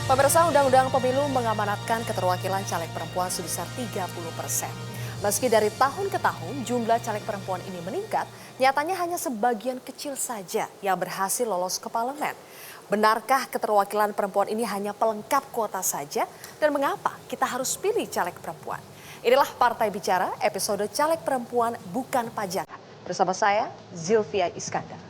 Pemirsa, Undang-Undang Pemilu mengamanatkan keterwakilan caleg perempuan sebesar 30%. Meski dari tahun ke tahun jumlah caleg perempuan ini meningkat, nyatanya hanya sebagian kecil saja yang berhasil lolos ke parlemen. Benarkah keterwakilan perempuan ini hanya pelengkap kuota saja? Dan mengapa kita harus pilih caleg perempuan? Inilah Partai Bicara, episode Caleg Perempuan Bukan Pajangan. Bersama saya, Zilvia Iskandar.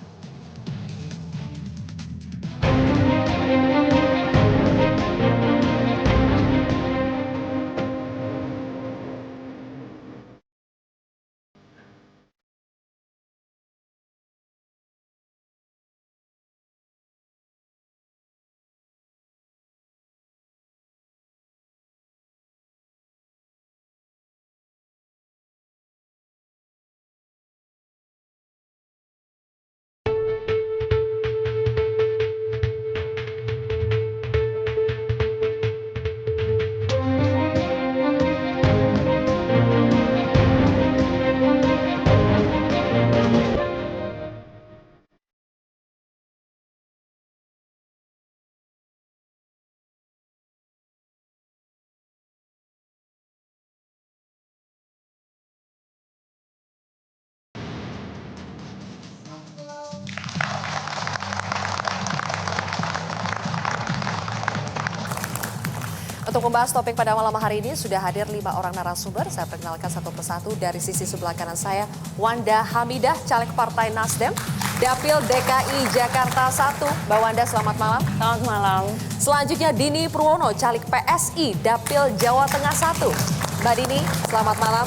Untuk membahas topik pada malam hari ini sudah hadir 5 orang narasumber. Saya perkenalkan satu persatu. Dari sisi sebelah kanan saya, Wanda Hamidah, caleg Partai Nasdem, Dapil DKI Jakarta 1. Mbak Wanda, selamat malam. Selamat malam. Selanjutnya Dini Purwono, caleg PSI, Dapil Jawa Tengah 1. Mbak Dini, selamat malam.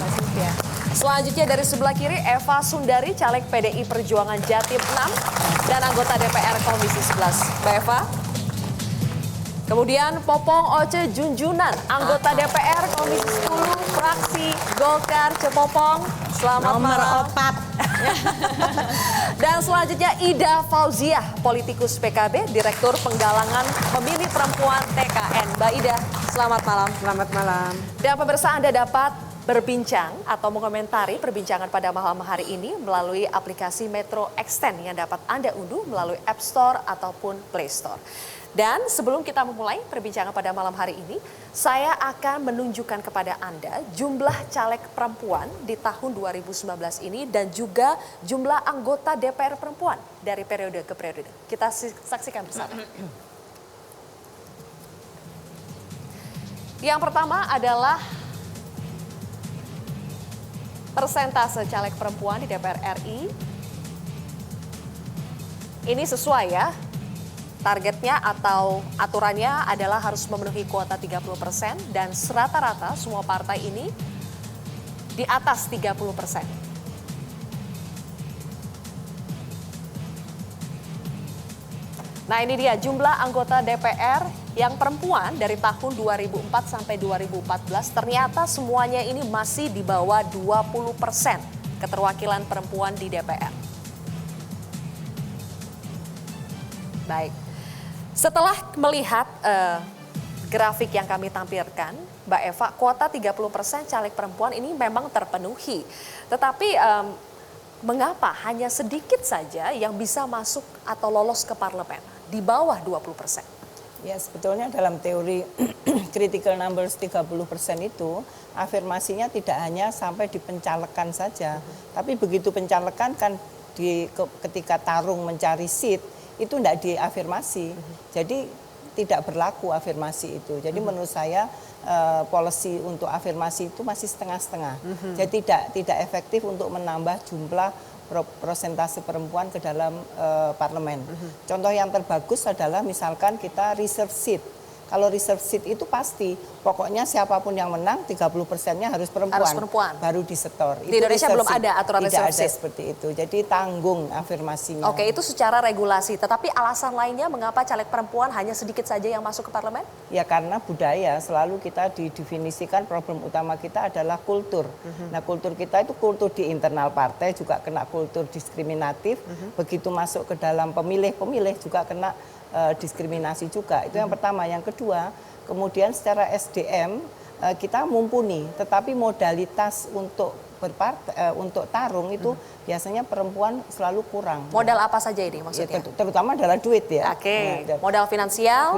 Selanjutnya dari sebelah kiri, Eva Sundari, caleg PDI Perjuangan Jatim 6 dan anggota DPR Komisi 11. Mbak Eva. Kemudian Popong Oce Junjunan, anggota DPR Komisi 10, fraksi Golkar Cepopong. Selamat malam. Dan selanjutnya Ida Fauziah, politikus PKB, Direktur Penggalangan Pemilih Perempuan TKN. Mbak Ida, selamat malam. Selamat malam. Dan pemirsa, Anda dapat berbincang atau mengomentari perbincangan pada malam hari ini melalui aplikasi Metro Extend yang dapat Anda unduh melalui App Store ataupun Play Store. Dan sebelum kita memulai perbincangan pada malam hari ini, saya akan menunjukkan kepada Anda jumlah caleg perempuan di tahun 2019 ini dan juga jumlah anggota DPR perempuan dari periode ke periode. Kita saksikan bersama. Yang pertama adalah persentase caleg perempuan di DPR RI. Ini sesuai ya. Targetnya atau aturannya adalah harus memenuhi kuota 30% dan rata-rata semua partai ini di atas 30%. Nah, ini dia jumlah anggota DPR yang perempuan dari tahun 2004 sampai 2014 ternyata semuanya ini masih di bawah 20% keterwakilan perempuan di DPR. Baik. Setelah melihat grafik yang kami tampilkan, Mbak Eva, kuota 30% caleg perempuan ini memang terpenuhi. Tetapi mengapa hanya sedikit saja yang bisa masuk atau lolos ke parlemen di bawah 20%? Ya, sebetulnya dalam teori critical numbers 30% itu afirmasinya tidak hanya sampai di pencalekan saja. Tapi begitu pencalekan kan ketika tarung mencari seat, itu tidak diafirmasi, jadi tidak berlaku afirmasi itu. Jadi menurut saya policy untuk afirmasi itu masih setengah-setengah. Jadi tidak efektif untuk menambah jumlah prosentase perempuan ke dalam parlemen. Contoh yang terbagus adalah misalkan kita reserve seat. Kalau reserve seat itu pasti, pokoknya siapapun yang menang 30%-nya harus perempuan. Harus perempuan. Baru disetor. Di Indonesia belum ada aturan reserve seat. Tidak ada seperti itu. Jadi tanggung afirmasinya. Oke, itu secara regulasi. Tetapi alasan lainnya mengapa caleg perempuan hanya sedikit saja yang masuk ke parlemen? Ya karena budaya, selalu kita didefinisikan problem utama kita adalah kultur. Nah, kultur kita itu kultur di internal partai juga kena kultur diskriminatif. Begitu masuk ke dalam pemilih juga kena diskriminasi juga. Itu yang pertama. Yang kedua, kemudian secara SDM kita mumpuni, tetapi modalitas untuk untuk tarung itu biasanya perempuan selalu kurang. Modal apa saja ini Ya, maksudnya? terutama adalah duit ya. Oke, Nah, modal finansial,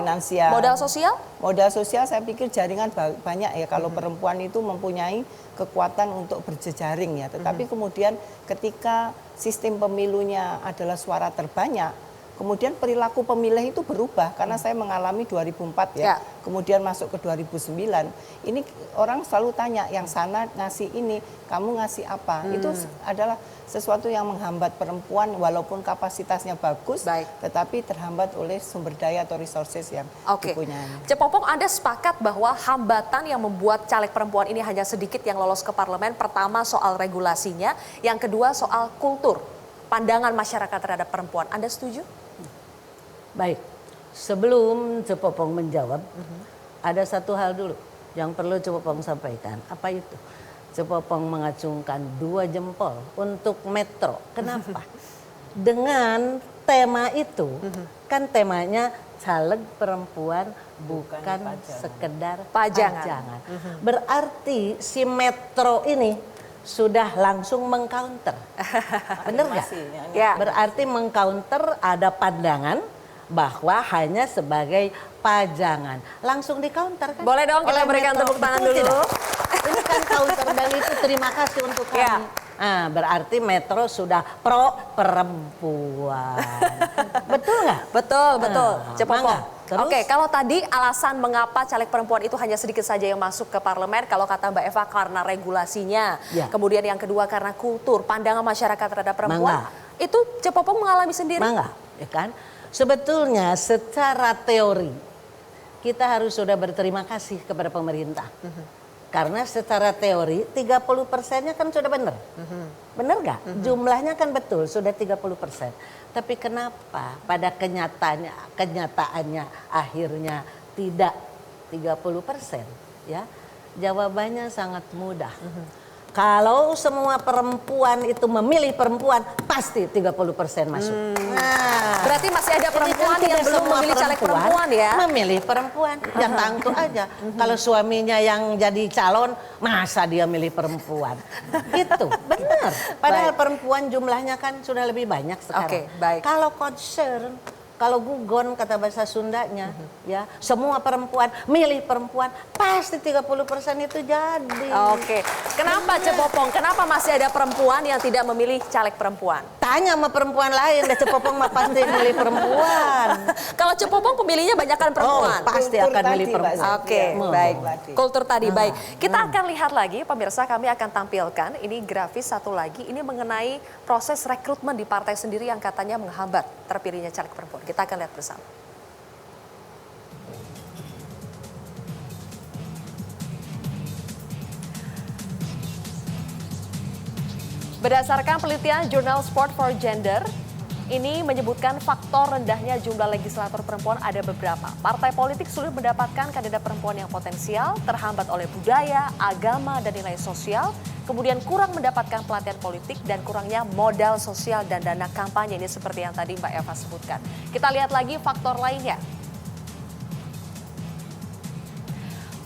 modal sosial? Modal sosial saya pikir jaringan banyak ya kalau perempuan itu mempunyai kekuatan untuk berjejaring ya. Tetapi kemudian ketika sistem pemilunya adalah suara terbanyak, kemudian perilaku pemilih itu berubah karena saya mengalami 2004 ya. Kemudian masuk ke 2009. Ini orang selalu tanya, yang sana ngasih ini, kamu ngasih apa? Itu adalah sesuatu yang menghambat perempuan walaupun kapasitasnya bagus, tetapi terhambat oleh sumber daya atau resources yang dipunyai. Cepopong, Anda sepakat bahwa hambatan yang membuat caleg perempuan ini hanya sedikit yang lolos ke parlemen, pertama soal regulasinya, yang kedua soal kultur, pandangan masyarakat terhadap perempuan. Anda setuju? Baik, sebelum Cepopong menjawab, ada satu hal dulu yang perlu Cepopong sampaikan. Apa itu? Cepopong mengacungkan 2 jempol untuk Metro. Kenapa? Dengan tema itu, kan temanya caleg perempuan bukan sekedar pajangan. Berarti si Metro ini sudah langsung mengcounter. Benar nggak? Ya. Berarti mengcounter ada pandangan bahwa hanya sebagai pajangan. Langsung di counter kan? Boleh dong kita berikan tepuk tangan dulu. Tidak? Ini kan counter dan itu terima kasih untuk kami. Nah, berarti Metro sudah pro perempuan. Betul nggak? Betul. Cepopong. Oke, kalau tadi alasan mengapa caleg perempuan itu hanya sedikit saja yang masuk ke parlemen, kalau kata Mbak Eva karena regulasinya, kemudian yang kedua karena kultur, pandangan masyarakat terhadap perempuan, itu Cepopong mengalami sendiri. Ya kan? Sebetulnya secara teori kita harus sudah berterima kasih kepada pemerintah. Karena secara teori 30%-nya kan sudah benar. Benar nggak? Jumlahnya kan betul, sudah 30%. Tapi kenapa pada kenyataannya akhirnya tidak 30%? Ya, jawabannya sangat mudah. Kalau semua perempuan itu memilih perempuan, pasti 30% masuk. Nah, berarti masih ada perempuan kan yang belum memilih caleg perempuan ya? Memilih perempuan, yang tangtu aja. Kalau suaminya yang jadi calon, masa dia milih perempuan? Gitu, benar. Padahal perempuan jumlahnya kan sudah lebih banyak sekarang. Kalau concern, kalau gugon kata bahasa Sundanya, ya semua perempuan milih perempuan, pasti 30% itu jadi. Kenapa Cepopong? Kenapa masih ada perempuan yang tidak memilih caleg perempuan? Tanya sama perempuan lain, deh Cepopong mah pasti milih perempuan. Kalau Cepopong pemilihnya banyakkan perempuan. Pasti akan milih perempuan. Baik. Kultur tadi, baik. Kita akan lihat lagi, pemirsa, kami akan tampilkan ini grafis satu lagi, ini mengenai proses rekrutmen di partai sendiri yang katanya menghambat terpilihnya caleg perempuan. Kita akan lihat bersama. Berdasarkan penelitian Jurnal Sport for Gender, ini menyebutkan faktor rendahnya jumlah legislator perempuan ada beberapa. Partai politik sulit mendapatkan kandidat perempuan yang potensial, terhambat oleh budaya, agama, dan nilai sosial, kemudian kurang mendapatkan pelatihan politik, dan kurangnya modal sosial dan dana kampanye. Ini seperti yang tadi Mbak Eva sebutkan. Kita lihat lagi faktor lainnya.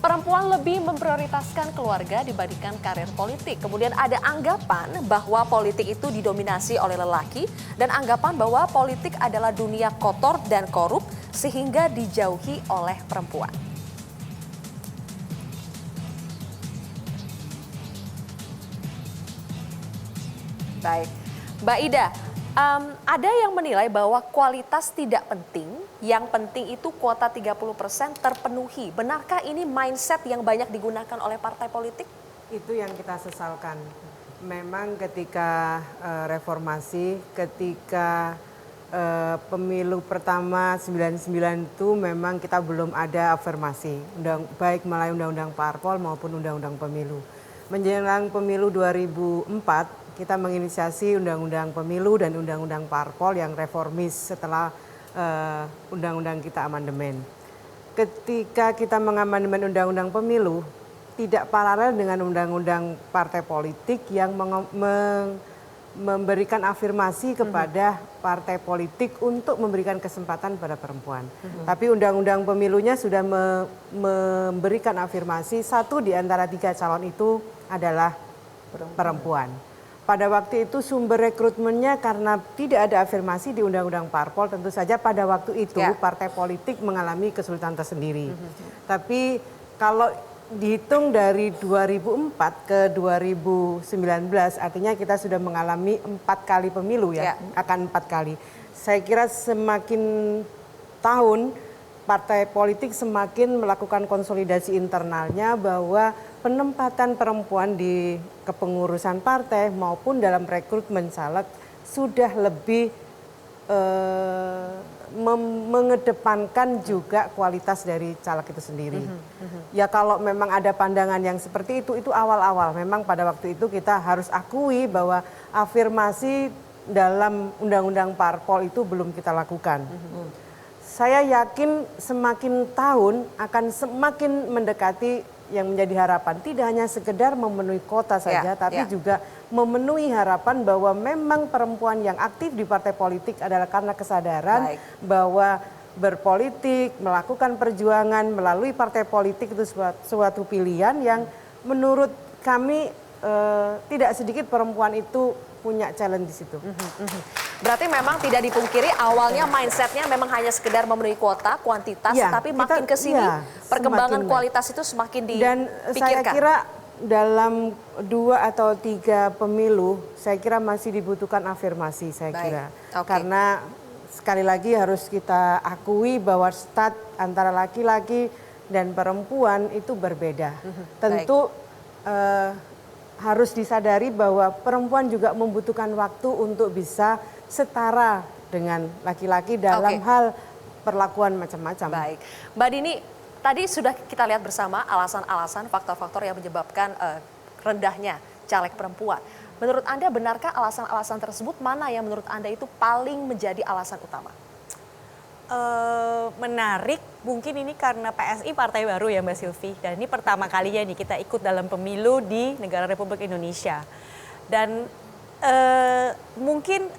Perempuan lebih memprioritaskan keluarga dibandingkan karir politik. Kemudian ada anggapan bahwa politik itu didominasi oleh lelaki dan anggapan bahwa politik adalah dunia kotor dan korup sehingga dijauhi oleh perempuan. Baik, Mbak Ida, ada yang menilai bahwa kualitas tidak penting, yang penting itu kuota 30% terpenuhi. Benarkah ini mindset yang banyak digunakan oleh partai politik? Itu yang kita sesalkan. Memang ketika reformasi, ketika pemilu pertama 99 itu memang kita belum ada afirmasi, baik melalui undang-undang parpol maupun undang-undang pemilu. Menjelang pemilu 2004, kita menginisiasi undang-undang pemilu dan undang-undang parpol yang reformis setelah undang-undang kita amandemen. Ketika kita mengamandemen undang-undang pemilu, tidak paralel dengan undang-undang partai politik yang memberikan afirmasi kepada partai politik untuk memberikan kesempatan pada perempuan. Tapi undang-undang pemilunya sudah memberikan afirmasi, satu di antara 3 calon itu adalah perempuan. Pada waktu itu sumber rekrutmennya karena tidak ada afirmasi di Undang-Undang Parpol, tentu saja pada waktu itu partai politik mengalami kesulitan tersendiri. Tapi kalau dihitung dari 2004 ke 2019, artinya kita sudah mengalami 4 kali pemilu akan 4 kali. Saya kira semakin tahun partai politik semakin melakukan konsolidasi internalnya bahwa penempatan perempuan di kepengurusan partai maupun dalam rekrutmen caleg sudah lebih mengedepankan juga kualitas dari caleg itu sendiri. Ya kalau memang ada pandangan yang seperti itu awal-awal. Memang pada waktu itu kita harus akui bahwa afirmasi dalam Undang-Undang Parpol itu belum kita lakukan. Saya yakin semakin tahun akan semakin mendekati yang menjadi harapan. Tidak hanya sekedar memenuhi kota saja, tapi juga memenuhi harapan bahwa memang perempuan yang aktif di partai politik adalah karena kesadaran bahwa berpolitik, melakukan perjuangan melalui partai politik itu suatu pilihan yang menurut kami tidak sedikit perempuan itu punya challenge di situ. Berarti memang tidak dipungkiri awalnya mindsetnya memang hanya sekedar memenuhi kuota, kuantitas, tapi makin kesini perkembangan kualitas itu semakin dipikirkan. Dan saya kira dalam 2 atau 3 pemilu, saya kira masih dibutuhkan afirmasi, saya kira. Karena sekali lagi harus kita akui bahwa stat antara laki-laki dan perempuan itu berbeda. Tentu harus disadari bahwa perempuan juga membutuhkan waktu untuk bisa setara dengan laki-laki dalam hal perlakuan macam-macam. Baik, Mbak Dini, tadi sudah kita lihat bersama alasan-alasan, faktor-faktor yang menyebabkan rendahnya caleg perempuan. Menurut Anda, benarkah alasan-alasan tersebut? Mana yang menurut Anda itu paling menjadi alasan utama? Menarik, mungkin ini karena PSI partai baru ya Mbak Silvi, dan ini pertama kalinya nih kita ikut dalam pemilu di negara Republik Indonesia. Dan mungkin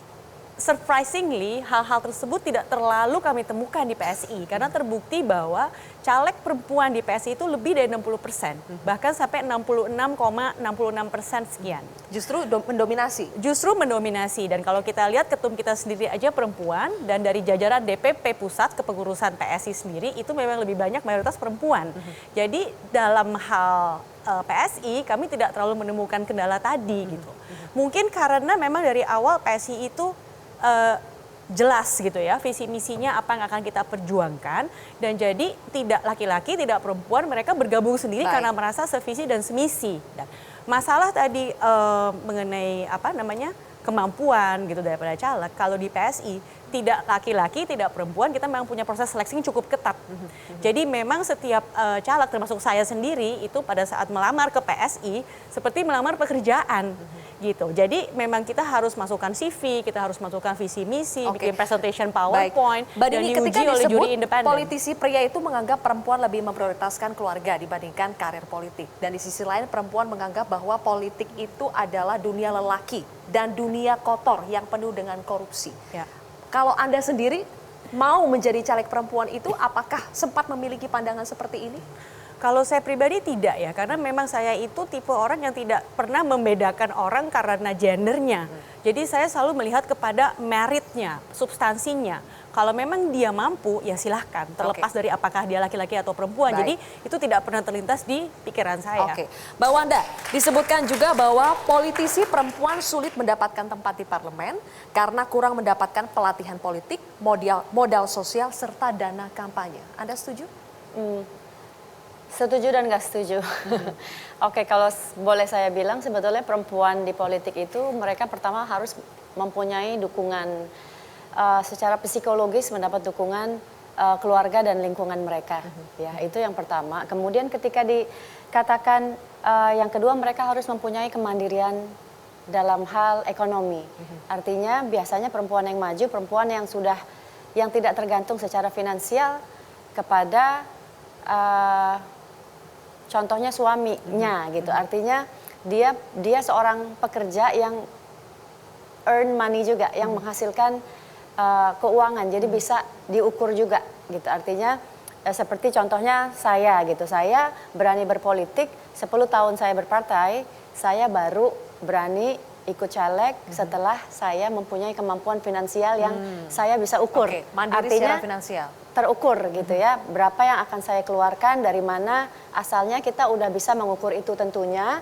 surprisingly hal-hal tersebut tidak terlalu kami temukan di PSI karena terbukti bahwa caleg perempuan di PSI itu lebih dari 60%, bahkan sampai 66,66% sekian. Justru mendominasi? Justru mendominasi, dan kalau kita lihat ketum kita sendiri aja perempuan, dan dari jajaran DPP pusat kepengurusan PSI sendiri itu memang lebih banyak mayoritas perempuan. Jadi dalam hal PSI kami tidak terlalu menemukan kendala tadi gitu. Mungkin karena memang dari awal PSI itu jelas gitu ya visi misinya apa yang akan kita perjuangkan, dan jadi tidak laki-laki tidak perempuan mereka bergabung sendiri karena merasa sevisi dan semisi. Dan masalah tadi mengenai apa namanya kemampuan gitu daripada caleg, kalau di PSI tidak laki-laki tidak perempuan kita memang punya proses seleksi yang cukup ketat. Jadi memang setiap caleg termasuk saya sendiri itu pada saat melamar ke PSI seperti melamar pekerjaan. Gitu. Jadi memang kita harus masukkan CV, kita harus masukkan visi misi, bikin presentation PowerPoint, dan diuji oleh juri independen. Politisi pria itu menganggap perempuan lebih memprioritaskan keluarga dibandingkan karir politik. Dan di sisi lain perempuan menganggap bahwa politik itu adalah dunia lelaki dan dunia kotor yang penuh dengan korupsi. Kalau Anda sendiri mau menjadi caleg perempuan itu, apakah sempat memiliki pandangan seperti ini? Kalau saya pribadi tidak ya, karena memang saya itu tipe orang yang tidak pernah membedakan orang karena gendernya. Jadi saya selalu melihat kepada meritnya, substansinya. Kalau memang dia mampu, ya silahkan. Terlepas dari apakah dia laki-laki atau perempuan. Jadi itu tidak pernah terlintas di pikiran saya. Mbak Wanda, disebutkan juga bahwa politisi perempuan sulit mendapatkan tempat di parlemen karena kurang mendapatkan pelatihan politik, modal sosial, serta dana kampanye. Anda setuju? Setuju dan nggak setuju. Oke, kalau boleh saya bilang sebetulnya perempuan di politik itu mereka pertama harus mempunyai dukungan secara psikologis, mendapat dukungan keluarga dan lingkungan mereka. Ya, itu yang pertama. Kemudian ketika dikatakan yang kedua mereka harus mempunyai kemandirian dalam hal ekonomi. Artinya biasanya perempuan yang maju, perempuan yang tidak tergantung secara finansial kepada contohnya suaminya gitu. Artinya dia seorang pekerja yang earn money juga, yang menghasilkan keuangan. Jadi bisa diukur juga gitu. Artinya seperti contohnya saya gitu. Saya berani berpolitik 10 tahun saya berpartai, saya baru berani ikut caleg setelah saya mempunyai kemampuan finansial yang saya bisa ukur. Oke, mandiri secara finansial. Terukur gitu ya, berapa yang akan saya keluarkan, dari mana asalnya, kita udah bisa mengukur itu tentunya.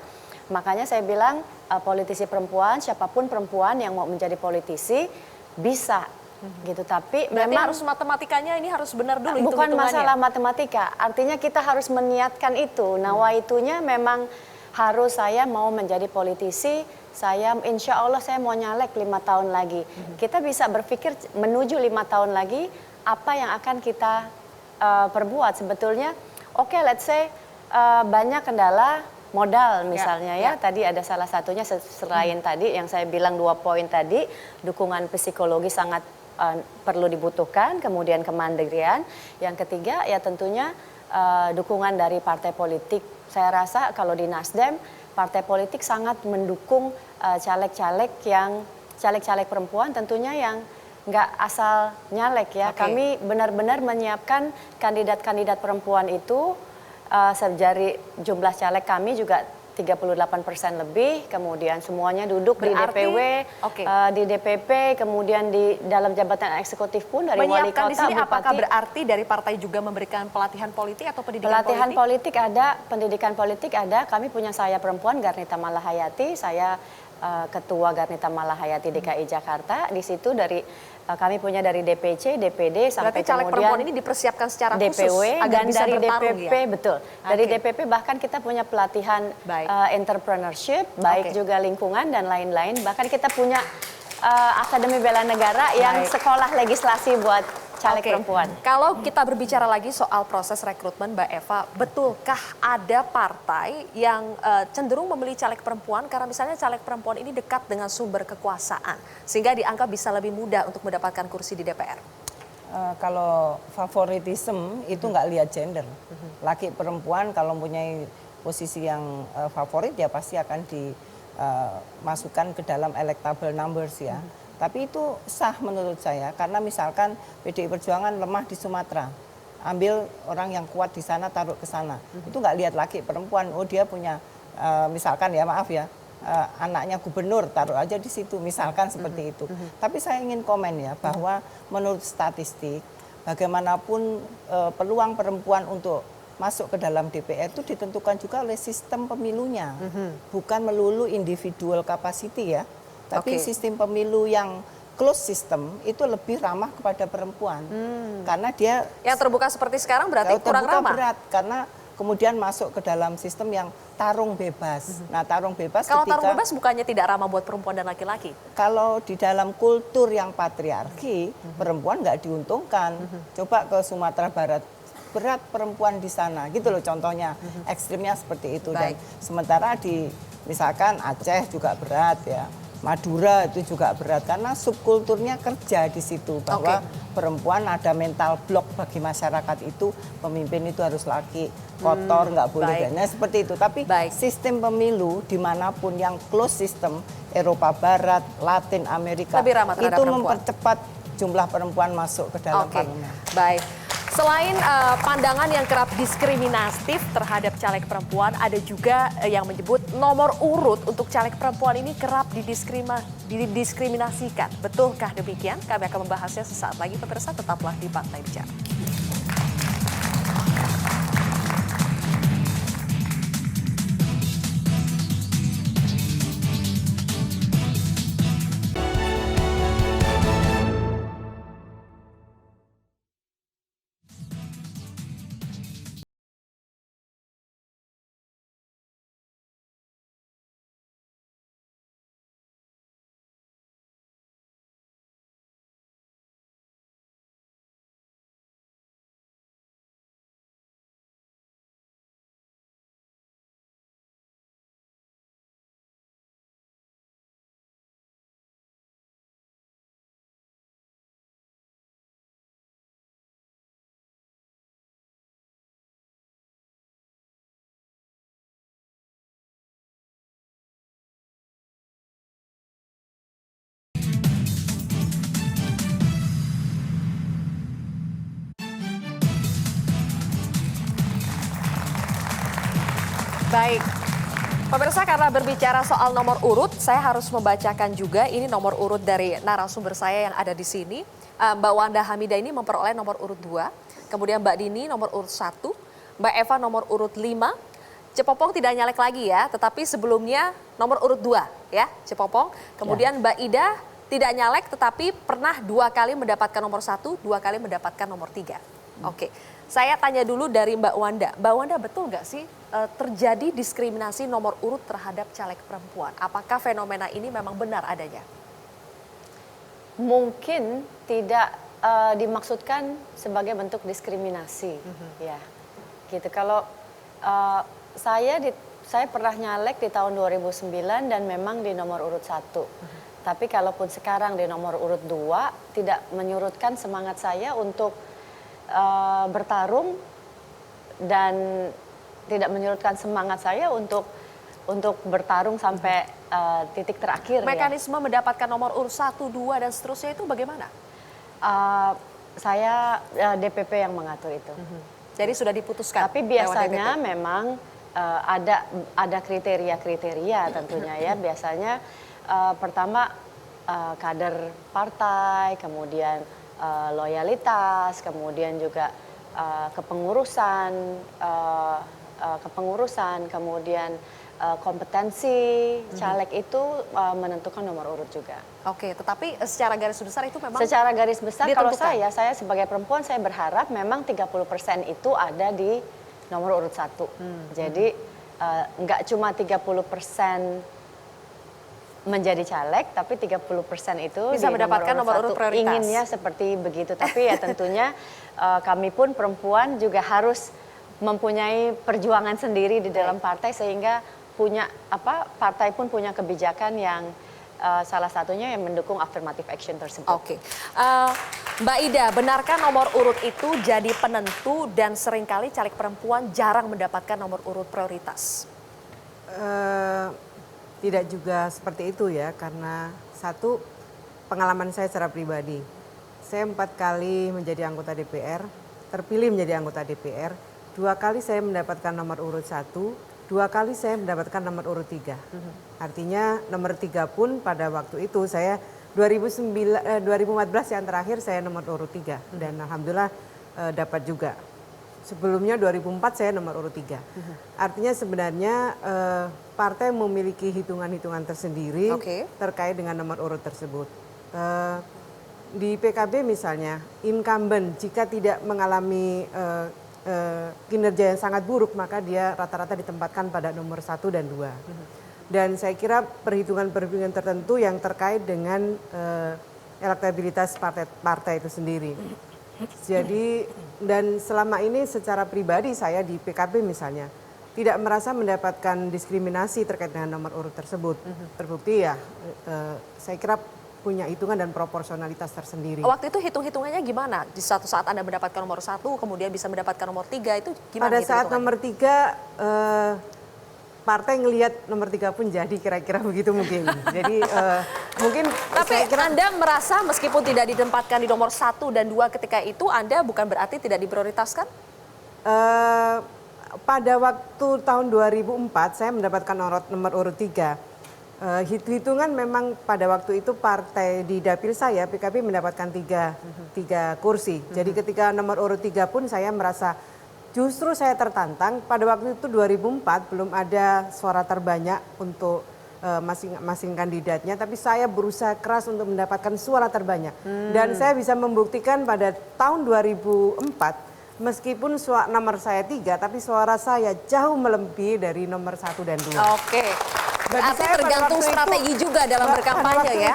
Makanya saya bilang politisi perempuan, siapapun perempuan yang mau menjadi politisi bisa gitu. Tapi Berarti memang harus matematikanya ini harus benar dulu bukan hitung-hitungannya. masalah matematika, artinya kita harus meniatkan itu. Nawaitunya memang harus saya mau menjadi politisi, saya insya Allah saya mau nyalek 5 tahun lagi. Kita bisa berpikir menuju 5 tahun lagi apa yang akan kita perbuat sebetulnya. Oke, let's say banyak kendala modal misalnya ya. Tadi ada salah satunya selain tadi yang saya bilang 2 poin tadi, dukungan psikologi sangat perlu dibutuhkan, kemudian kemandirian. Yang ketiga ya tentunya dukungan dari partai politik. Saya rasa kalau di Nasdem, partai politik sangat mendukung caleg-caleg perempuan tentunya yang nggak asal nyalek ya. Kami benar-benar menyiapkan kandidat-kandidat perempuan itu. Dari jumlah caleg kami juga 38% lebih, kemudian semuanya duduk di DPW, di DPP, kemudian di dalam jabatan eksekutif pun dari wali Menyiapkan kota, di sini bupati. apakah berarti dari partai juga memberikan pelatihan politik atau pendidikan Pelatihan politik? politik ada, pendidikan politik ada. Kami punya saya perempuan Garnita Malahayati, saya Ketua Garnita Malahayati DKI Jakarta. Di situ dari kami punya dari DPC, DPD sampai Berarti caleg kemudian perempuan ini dipersiapkan secara khusus DPW agar dan bisa dari bertarung DPP ya? betul. Dari DPP bahkan kita punya pelatihan entrepreneurship, baik juga lingkungan dan lain-lain. Bahkan kita punya Akademi Bela Negara yang sekolah legislasi buat caleg perempuan. Kalau kita berbicara lagi soal proses rekrutmen, Mbak Eva, betulkah ada partai yang cenderung memilih caleg perempuan karena misalnya caleg perempuan ini dekat dengan sumber kekuasaan sehingga dianggap bisa lebih mudah untuk mendapatkan kursi di DPR? Kalau favoritism itu nggak lihat gender. Laki perempuan kalau mempunyai posisi yang favorit ya pasti akan dimasukkan ke dalam electable numbers ya. Tapi itu sah menurut saya karena misalkan PDI Perjuangan lemah di Sumatera, ambil orang yang kuat di sana taruh ke sana. Itu nggak lihat laki perempuan, oh dia punya misalkan ya maaf ya, anaknya gubernur taruh aja di situ misalkan seperti itu. Tapi saya ingin komen ya bahwa menurut statistik bagaimanapun peluang perempuan untuk masuk ke dalam DPR itu ditentukan juga oleh sistem pemilunya, bukan melulu individual capacity ya. Tapi sistem pemilu yang close system itu lebih ramah kepada perempuan. Karena dia yang terbuka seperti sekarang berarti kurang ramah. Berat karena kemudian masuk ke dalam sistem yang tarung bebas. Nah, tarung bebas kalau tarung bebas bukannya tidak ramah buat perempuan dan laki-laki? Kalau di dalam kultur yang patriarki, perempuan nggak diuntungkan. Coba ke Sumatera Barat, berat perempuan di sana, gitu loh contohnya. Ekstrimnya seperti itu. Dan sementara di misalkan Aceh juga berat ya. Madura itu juga berat karena subkulturnya kerja di situ bahwa perempuan ada mental block bagi masyarakat itu pemimpin itu harus laki, kotor nggak boleh dan seperti itu. Tapi sistem pemilu dimanapun yang close system Eropa Barat, Latin Amerika itu mempercepat jumlah perempuan masuk ke dalam parlemen. Baik. Selain pandangan yang kerap diskriminatif terhadap caleg perempuan, ada juga yang menyebut nomor urut untuk caleg perempuan ini kerap didiskriminasikan. Betulkah demikian? Kami akan membahasnya sesaat lagi. Pemirsa, tetaplah di Partai Bicara. Baik, Pemirsa, karena berbicara soal nomor urut, saya harus membacakan juga ini nomor urut dari narasumber saya yang ada di sini. Mbak Wanda Hamidah ini memperoleh nomor urut 2, kemudian Mbak Dini nomor urut 1, Mbak Eva nomor urut 5, Cepopong tidak nyalek lagi ya, tetapi sebelumnya nomor urut 2 ya, Cepopong. Kemudian Mbak Ida tidak nyalek tetapi pernah 2 kali mendapatkan nomor 1, 2 kali mendapatkan nomor 3. Oke, saya tanya dulu dari Mbak Wanda. Mbak Wanda, betul nggak sih terjadi diskriminasi nomor urut terhadap caleg perempuan? Apakah fenomena ini memang benar adanya? Mungkin tidak dimaksudkan sebagai bentuk diskriminasi, ya. Gitu. Kalau saya pernah nyalek di tahun 2009 dan memang di nomor urut 1. Tapi kalaupun sekarang di nomor urut 2 tidak menyurutkan semangat saya untuk bertarung dan tidak menyurutkan semangat saya untuk bertarung sampai titik terakhir. Mekanisme mendapatkan nomor urut 1, 2 dan seterusnya itu bagaimana? Saya DPP yang mengatur itu. Jadi sudah diputuskan. Tapi biasanya memang ada kriteria-kriteria tentunya ya. Biasanya pertama kader partai, kemudian loyalitas, kemudian juga kepengurusan, kemudian kompetensi caleg itu menentukan nomor urut juga. Oke, tetapi secara garis besar itu memang secara garis besar ditentukan. Kalau saya sebagai perempuan saya berharap memang 30% itu ada di nomor urut 1. Jadi nggak cuma 30% menjadi caleg, tapi 30% itu bisa mendapatkan nomor urut 1. prioritas. Inginnya seperti begitu, tapi ya tentunya kami pun perempuan juga harus mempunyai perjuangan sendiri di dalam partai sehingga partai pun punya kebijakan yang salah satunya yang mendukung affirmative action tersebut. Oke. Mbak Ida, benarkah nomor urut itu jadi penentu dan seringkali caleg perempuan jarang mendapatkan nomor urut prioritas? Tidak juga seperti itu ya, karena satu, pengalaman saya secara pribadi. Saya 4 kali menjadi anggota DPR, terpilih menjadi anggota DPR, 2 kali saya mendapatkan nomor urut 1, 2 kali saya mendapatkan nomor urut 3. Artinya nomor 3 pun pada waktu itu saya 2014 yang terakhir saya nomor urut 3 dan alhamdulillah dapat juga. Sebelumnya 2004 saya nomor urut 3. Artinya sebenarnya partai memiliki hitungan-hitungan tersendiri terkait dengan nomor urut tersebut. Di PKB misalnya, incumbent jika tidak mengalami kinerja yang sangat buruk, maka dia rata-rata ditempatkan pada nomor 1 dan 2. Dan saya kira perhitungan-perhitungan tertentu yang terkait dengan elektabilitas partai itu sendiri. Jadi dan selama ini secara pribadi saya di PKB misalnya tidak merasa mendapatkan diskriminasi terkait dengan nomor urut tersebut. Terbukti ya saya kira punya hitungan dan proporsionalitas tersendiri. Waktu itu hitung-hitungannya gimana? Di suatu saat Anda mendapatkan nomor 1 kemudian bisa mendapatkan nomor 3 itu gimana? Pada saat nomor 3 partai ngelihat nomor 3 pun jadi kira-kira begitu mungkin. Jadi mungkin tapi Anda merasa meskipun tidak ditempatkan di nomor 1 dan 2 ketika itu Anda bukan berarti tidak diprioritaskan? Pada waktu tahun 2004 saya mendapatkan nomor urut 3. Hitung-hitungan memang pada waktu itu partai di dapil saya PKB mendapatkan 3 kursi. Jadi ketika nomor urut 3 pun saya merasa justru saya tertantang. Pada waktu itu 2004 belum ada suara terbanyak untuk masing-masing kandidatnya, tapi saya berusaha keras untuk mendapatkan suara terbanyak. Dan saya bisa membuktikan pada tahun 2004 meskipun nomor saya 3, tapi suara saya jauh melebihi dari nomor 1 dan 2. Oke. Berarti tergantung strategi juga dalam berkampanye ya.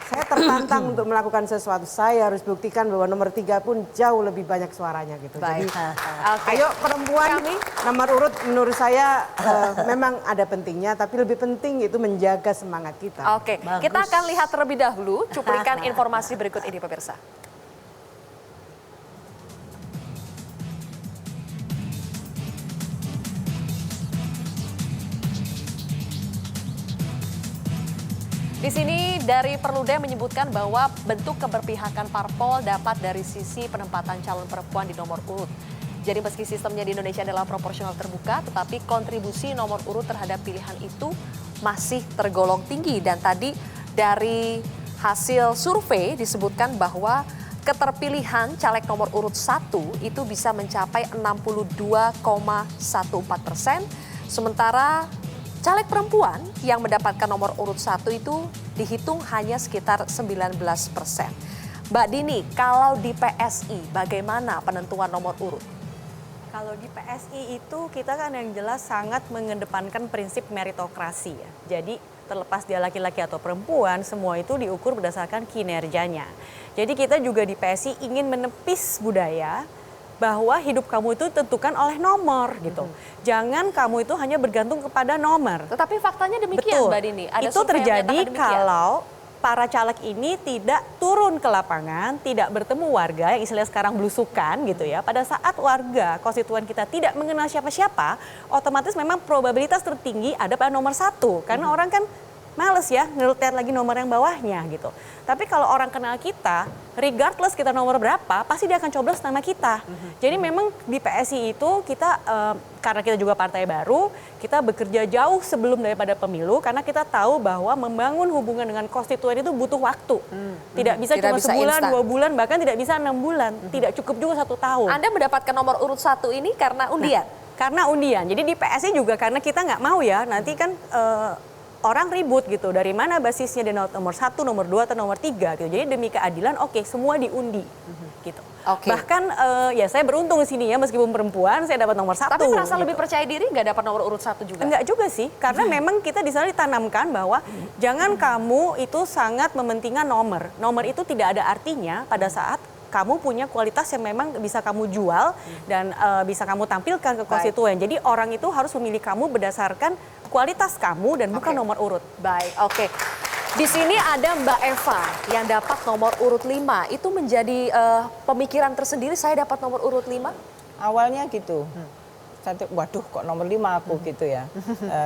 Saya tertantang untuk melakukan sesuatu. Saya harus buktikan bahwa nomor 3 pun jauh lebih banyak suaranya gitu. Baik. Jadi ayo perempuan nomor urut menurut saya memang ada pentingnya, tapi lebih penting itu menjaga semangat kita. Oke, kita akan lihat terlebih dahulu cuplikan informasi berikut ini pemirsa. Di sini dari Perludem menyebutkan bahwa bentuk keberpihakan parpol dapat dari sisi penempatan calon perempuan di nomor urut. Jadi meski sistemnya di Indonesia adalah proporsional terbuka, tetapi kontribusi nomor urut terhadap pilihan itu masih tergolong tinggi. Dan tadi dari hasil survei disebutkan bahwa keterpilihan caleg nomor urut 1 itu bisa mencapai 62,14%, sementara caleg perempuan yang mendapatkan nomor urut 1 itu dihitung hanya sekitar 19%. Mbak Dini, kalau di PSI bagaimana penentuan nomor urut? Kalau di PSI itu kita kan yang jelas sangat mengedepankan prinsip meritokrasi ya. Jadi terlepas dia laki-laki atau perempuan, semua itu diukur berdasarkan kinerjanya. Jadi kita juga di PSI ingin menepis budaya bahwa hidup kamu itu ditentukan oleh nomor gitu. Jangan kamu itu hanya bergantung kepada nomor. Tetapi faktanya demikian, Betul. Mbak Dini. Ada Itu survei yang terjadi menyatakan demikian. kalau para caleg ini tidak turun ke lapangan, tidak bertemu warga yang istilahnya sekarang belusukan gitu ya. Pada saat warga konstituen kita tidak mengenal siapa-siapa, otomatis memang probabilitas tertinggi ada pada nomor 1. Karena orang kan males ya ngeliat lagi nomor yang bawahnya gitu. Tapi kalau orang kenal kita, regardless kita nomor berapa, pasti dia akan coblos nama kita. Jadi memang di PSI itu kita, karena kita juga partai baru, kita bekerja jauh sebelum daripada pemilu, karena kita tahu bahwa membangun hubungan dengan konstituen itu butuh waktu. Tidak bisa Tidak cuma bisa sebulan, instan. 2 bulan, bahkan tidak bisa 6 bulan. Tidak cukup juga 1 tahun. Anda mendapatkan nomor urut 1 ini karena undian? Karena undian. Jadi di PSI juga karena kita nggak mau ya, nanti kan orang ribut gitu. Dari mana basisnya dia nomor 1, nomor 2, atau nomor 3 gitu. Jadi demi keadilan oke, semua diundi gitu. Oke. Bahkan ya saya beruntung di sini ya, meskipun perempuan saya dapat nomor 1. Tapi merasa gitu. lebih percaya diri nggak dapat nomor urut 1 juga? Enggak juga sih, karena memang kita di sana ditanamkan bahwa jangan kamu itu sangat mementingkan nomor. Nomor itu tidak ada artinya pada saat kamu punya kualitas yang memang bisa kamu jual dan bisa kamu tampilkan ke konstituen. Jadi orang itu harus memilih kamu berdasarkan kualitas kamu dan bukan nomor urut. Baik, oke. Di sini ada Mbak Eva yang dapat nomor urut 5. Itu menjadi pemikiran tersendiri, saya dapat nomor urut 5? Awalnya gitu. Waduh kok nomor 5 aku gitu ya.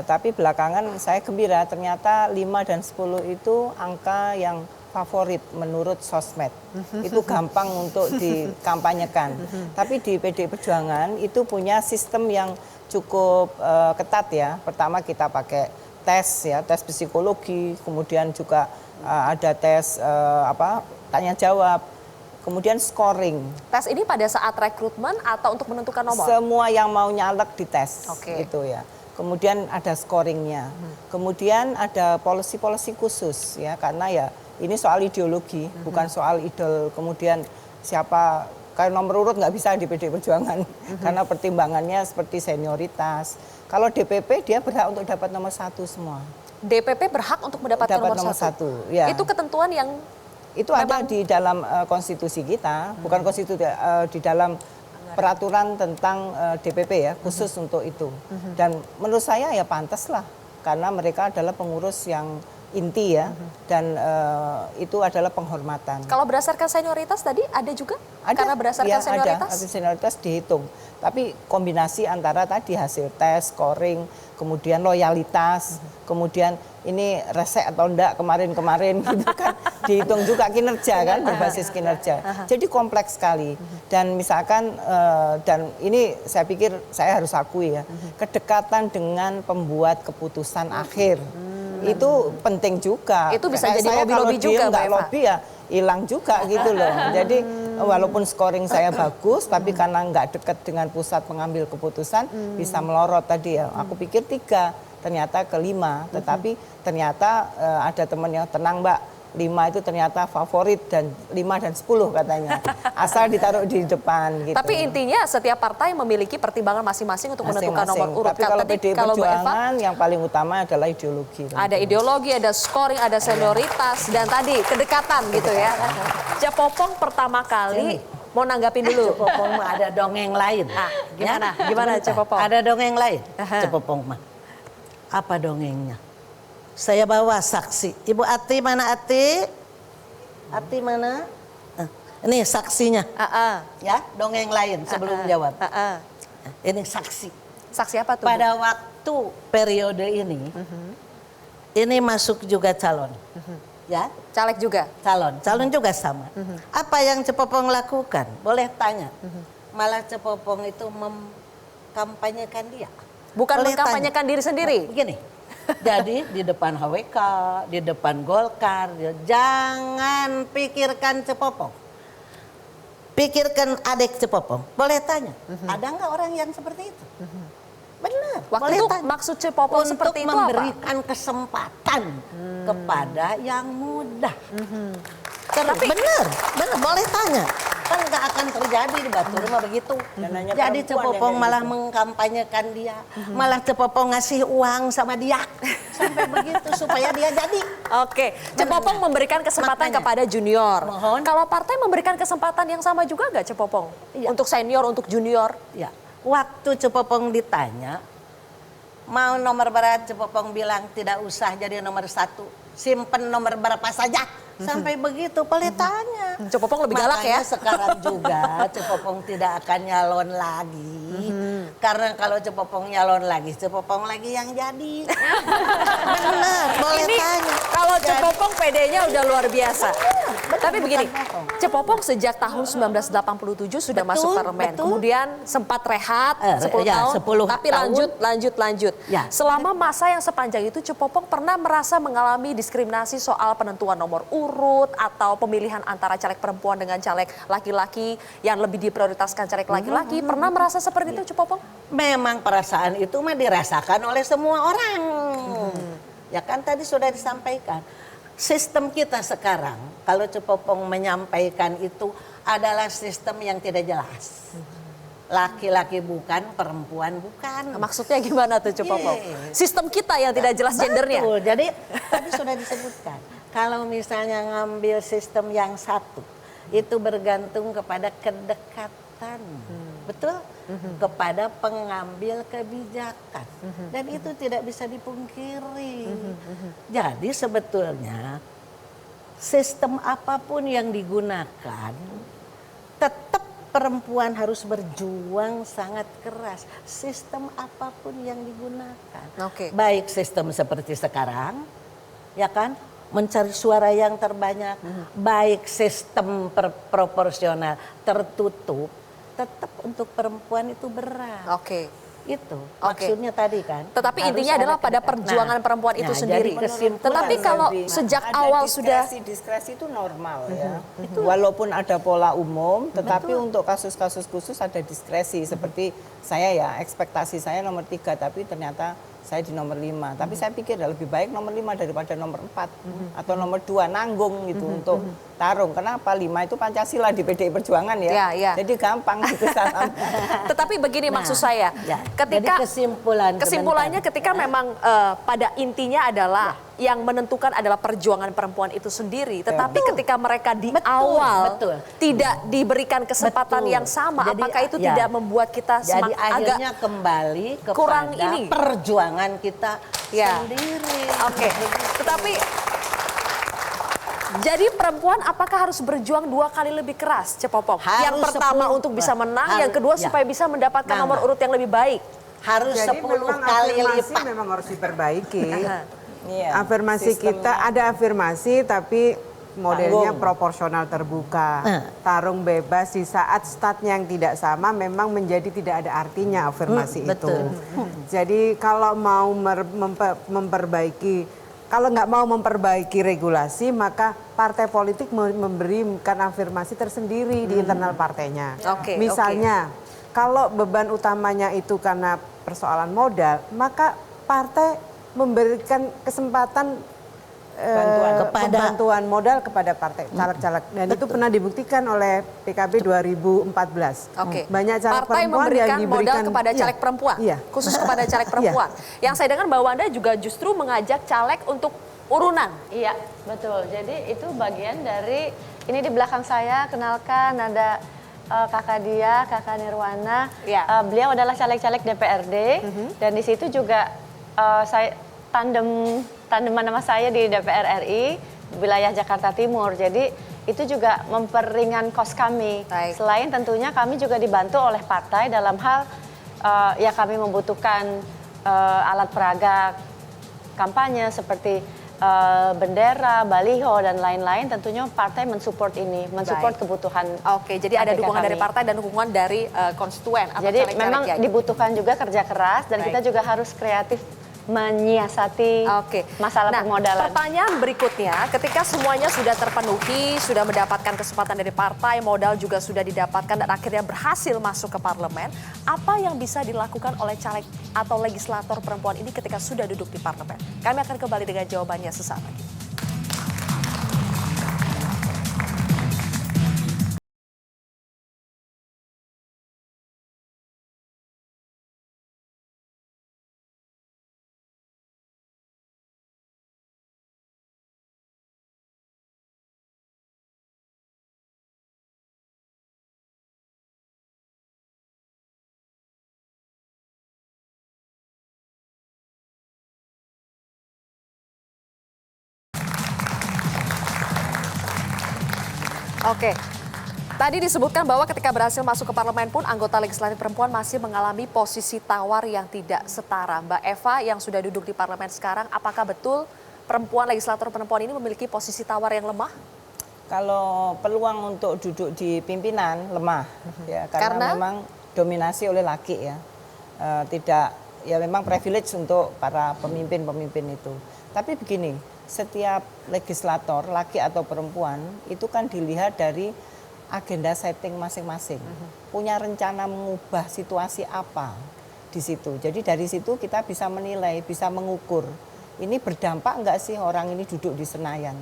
Tapi belakangan saya gembira, ternyata 5 dan 10 itu angka yang favorit menurut sosmed. Itu gampang untuk dikampanyekan. Tapi di PDI Perjuangan itu punya sistem yang cukup ketat ya. Pertama kita pakai tes ya, tes psikologi, kemudian juga ada tes tanya jawab, kemudian scoring. Tes ini pada saat rekrutmen atau untuk menentukan nomor? Semua yang mau nyalek dites, Oke. gitu ya. Kemudian ada scoringnya, kemudian ada policy-policy khusus ya, karena ya ini soal ideologi, bukan soal idol. Kemudian siapa, kayak nomor urut nggak bisa di PDI Perjuangan, karena pertimbangannya seperti senioritas. Kalau DPP dia berhak untuk dapat nomor 1 semua. DPP berhak untuk mendapatkan Dapat nomor nomor 1? satu, ya. Itu ketentuan yang Itu ada di dalam konstitusi kita, bukan konstitusi, di dalam peraturan tentang DPP ya, khusus untuk itu. Dan menurut saya ya pantas lah, karena mereka adalah pengurus yang inti ya, dan itu adalah penghormatan. kalau berdasarkan senioritas tadi ada juga? Karena berdasarkan ya, senioritas? Ada senioritas dihitung. Tapi kombinasi antara tadi hasil tes, scoring, kemudian loyalitas, kemudian ini resek atau enggak kemarin-kemarin gitu kan, dihitung juga kinerja kan, berbasis kinerja. Jadi kompleks sekali. Dan misalkan, dan ini saya pikir saya harus akui ya, kedekatan dengan pembuat keputusan akhir. Itu penting juga. Itu bisa jadi Saya lobby-lobby kalau juga, dia nggak Mbak Eva. lobby ya hilang juga gitu loh. Jadi walaupun scoring saya bagus, tapi karena nggak dekat dengan pusat pengambil keputusan, bisa melorot tadi ya. Aku pikir 3, ternyata ke 5. Tetapi ternyata ada teman yang tenang Mbak, 5 itu ternyata favorit, dan 5 dan 10 katanya. Asal ditaruh di depan gitu. Tapi intinya setiap partai memiliki pertimbangan masing-masing untuk menentukan nomor urut. Tapi kalau Tadi PDI kalau Mbak Eva, Perjuangan yang paling utama adalah ideologi. ada ideologi, ada scoring, ada senioritas, dan tadi kedekatan gitu ya. Cepopong pertama kali mau nanggapin dulu. Cepopong mah ada dongeng lain. Gimana? Ya? Gimana Sebentar. Cepopong? Ada dongeng lain. Aha. Cepopong mah. Apa dongengnya? Saya bawa saksi. Ibu Ati mana Ati? Ati mana? Ini saksinya. Ya, dongeng lain sebelum jawab. Ini saksi. Saksi apa tuh? Bu? Pada waktu periode ini, ini masuk juga calon. Ya, Caleg juga? calon juga sama. Apa yang Cepopong lakukan? Boleh tanya. malah Cepopong itu mengkampanyekan dia. Bukan Boleh mengkampanyekan tanya. diri sendiri. Begini, jadi di depan HWK, di depan Golkar, jangan pikirkan Cepopong. Pikirkan adik Cepopong. Boleh tanya, ada nggak orang yang seperti itu? Benar. Waktu boleh itu tanya. maksud Cepopong Untuk seperti itu apa? memberikan kesempatan kepada yang muda. Benar, boleh tanya. Kan nggak akan terjadi di Batu Rumah begitu. Dan hanya Jadi perempuan Cepopong yang kayak malah gitu. mengkampanyekan dia, malah Cepopong ngasih uang sama dia sampai begitu supaya dia jadi. Oke, Cepopong memberikan kesempatan Makanya. kepada junior. Mohon. Kalau partai memberikan kesempatan yang sama juga nggak Cepopong? Iya. Untuk senior, untuk junior? Ya, waktu Cepopong ditanya mau nomor berapa, Cepopong bilang tidak usah jadi nomor 1, simpen nomor berapa saja. Sampai begitu, boleh tanya. Cepopong lebih galak ya? Makanya sekarang juga Cepopong tidak akan nyalon lagi. Karena kalau Cepopong nyalon lagi, Cepopong lagi yang jadi. Benar, boleh Ini tanya. kalau Cepopong PD-nya udah luar biasa. Tapi begini, Cepopong. Cepopong sejak tahun 1987 sudah Betul, masuk parlemen. betul. Kemudian sempat rehat 10 ya, tahun, 10 tapi tahun. lanjut. Ya. Selama masa yang sepanjang itu Cepopong pernah merasa mengalami diskriminasi soal penentuan nomor urut atau pemilihan antara caleg perempuan dengan caleg laki-laki yang lebih diprioritaskan caleg laki-laki. Pernah merasa seperti itu Cepopong? Memang perasaan itu mah dirasakan oleh semua orang. Ya kan tadi sudah disampaikan. Sistem kita sekarang, kalau Cepopong menyampaikan itu adalah sistem yang tidak jelas. Laki-laki bukan, perempuan bukan. Maksudnya gimana tuh Cepopong? Iya. Sistem kita yang tidak jelas gendernya. Betul, jadi tadi sudah disebutkan. Kalau misalnya ngambil sistem yang satu, itu bergantung kepada kedekatan. Betul? Kepada pengambil kebijakan. Dan itu tidak bisa dipungkiri. Jadi sebetulnya sistem apapun yang digunakan, tetap perempuan harus berjuang sangat keras. Sistem apapun yang digunakan. Oke. Baik sistem seperti sekarang, ya kan? Mencari suara yang terbanyak, baik sistem proporsional tertutup, tetap untuk perempuan itu berat. Oke. Itu Oke. maksudnya tadi kan. Tetapi harus intinya ada adalah pada kedekatan. perjuangan perempuan itu jadi sendiri. kesimpulan Tetapi kalau Lebih. sejak Ada awal sudah diskresi itu normal ya. Walaupun ada pola umum, tetapi untuk kasus-kasus khusus ada diskresi. Seperti saya ya, ekspektasi saya nomor 3, tapi ternyata saya di nomor 5. Tapi saya pikir lebih baik nomor 5 daripada nomor 4 atau nomor 2 nanggung gitu untuk tarung. Kenapa? 5 itu Pancasila di PDI Perjuangan ya. Ya, ya. Jadi gampang gitu salam. tetapi begini maksud saya, ya, ketika jadi kesimpulannya sebentar. ketika memang pada intinya adalah yang menentukan adalah perjuangan perempuan itu sendiri. Tetapi ketika mereka di awal betul. tidak diberikan kesempatan Betul. yang sama, Jadi, apakah itu ya. tidak membuat kita Jadi agak akhirnya kembali kepada kurang ini. perjuangan kita Ya. sendiri. Oke, tetapi jadi perempuan apakah harus berjuang 2 kali lebih keras, Cepopong? Harus Yang pertama 10. untuk bisa menang, Harus, yang kedua ya. supaya bisa mendapatkan Nah, nomor urut yang lebih baik. Harus Jadi 10 memang kali afirmasi lipat. memang harus diperbaiki. Iya, Afirmasi sistemnya. kita ada afirmasi tapi modelnya Tanggung. proporsional terbuka. Tarung bebas di saat statnya yang tidak sama memang menjadi tidak ada artinya afirmasi itu. betul. Jadi kalau mau memperbaiki, kalau nggak mau memperbaiki regulasi maka partai politik memberikan afirmasi tersendiri di internal partainya. Oke, Misalnya kalau beban utamanya itu karena persoalan modal, maka partai memberikan kesempatan bantuan modal kepada partai caleg-caleg, dan itu pernah dibuktikan oleh PKB 2014. Oke. Banyak caleg Partai perempuan memberikan yang diberikan modal kepada iya, caleg perempuan, Iya. khusus kepada caleg perempuan. Yang saya dengar Mbak Wanda juga justru mengajak caleg untuk urunan. Iya, betul. Jadi itu bagian dari, ini di belakang saya, kenalkan ada kakak dia, kakak Nirwana. Ya. Beliau adalah caleg-caleg DPRD dan di situ juga saya tandeman nama saya di DPR RI wilayah Jakarta Timur. Jadi itu juga memperingan kos kami. Baik. Selain tentunya kami juga dibantu oleh partai dalam hal ya kami membutuhkan alat peraga kampanye seperti bendera, baliho dan lain-lain, tentunya partai mensupport ini, mensupport Baik. kebutuhan. Oke, jadi ada APK dukungan dari kami. partai dan dukungan dari konstituen atau Jadi caleg-caleg memang ya. dibutuhkan juga kerja keras dan Baik. kita juga harus kreatif menyiasati Oke. masalah Nah, permodalan. pertanyaan berikutnya, ketika semuanya sudah terpenuhi, sudah mendapatkan kesempatan dari partai, modal juga sudah didapatkan dan akhirnya berhasil masuk ke parlemen, apa yang bisa dilakukan oleh caleg atau legislator perempuan ini ketika sudah duduk di parlemen? Kami akan kembali dengan jawabannya sesaat lagi. Oke. Tadi disebutkan bahwa ketika berhasil masuk ke parlemen pun anggota legislatif perempuan masih mengalami posisi tawar yang tidak setara. Mbak Eva yang sudah duduk di parlemen sekarang, apakah betul perempuan legislator perempuan ini memiliki posisi tawar yang lemah? Kalau peluang untuk duduk di pimpinan lemah, ya karena memang dominasi oleh laki ya, tidak ya memang privilege untuk para pemimpin-pemimpin itu. Tapi begini, setiap legislator laki atau perempuan itu kan dilihat dari agenda setting masing-masing, punya rencana mengubah situasi apa di situ. Jadi dari situ kita bisa menilai, bisa mengukur. Ini berdampak enggak sih orang ini duduk di Senayan?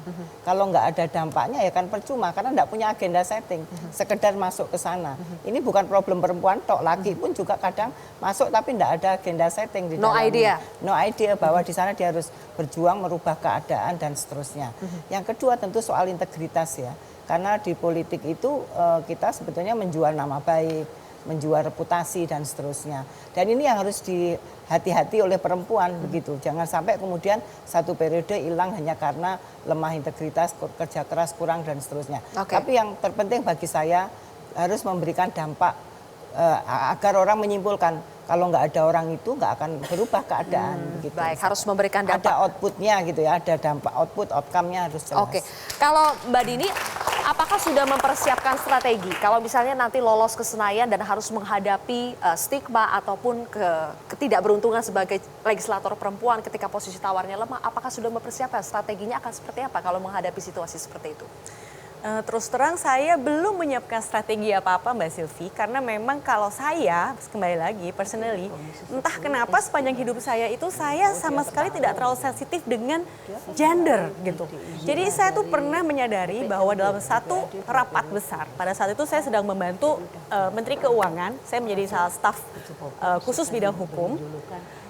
Kalau enggak ada dampaknya ya kan percuma karena enggak punya agenda setting, sekedar masuk ke sana. Ini bukan problem perempuan tok, laki pun juga kadang masuk tapi enggak ada agenda setting di No dalamnya. idea. No idea bahwa di sana dia harus berjuang merubah keadaan dan seterusnya. Yang kedua tentu soal integritas ya. Karena di politik itu kita sebetulnya menjual nama baik, menjual reputasi dan seterusnya. Dan ini yang harus dihati-hati oleh perempuan begitu. Jangan sampai kemudian satu periode hilang hanya karena lemah integritas, kerja keras kurang dan seterusnya. Oke. Tapi yang terpenting bagi saya harus memberikan dampak agar orang menyimpulkan kalau nggak ada orang itu nggak akan berubah keadaan begitu. Baik, harus memberikan dampak. Ada outputnya gitu ya, ada dampak output, outcome-nya harus jelas. Oke, kalau Mbak Dini, apakah sudah mempersiapkan strategi? Kalau misalnya nanti lolos ke Senayan dan harus menghadapi stigma ataupun ketidakberuntungan sebagai legislator perempuan ketika posisi tawarnya lemah, apakah sudah mempersiapkan strateginya akan seperti apa kalau menghadapi situasi seperti itu? Terus terang saya belum menyiapkan strategi apa-apa Mbak Silvi, karena memang kalau saya, kembali lagi personally, entah kenapa sepanjang hidup saya itu saya sama sekali tidak terlalu sensitif dengan gender gitu. Jadi saya tuh pernah menyadari bahwa dalam satu rapat besar, pada saat itu saya sedang membantu Menteri Keuangan, saya menjadi salah staf khusus bidang hukum.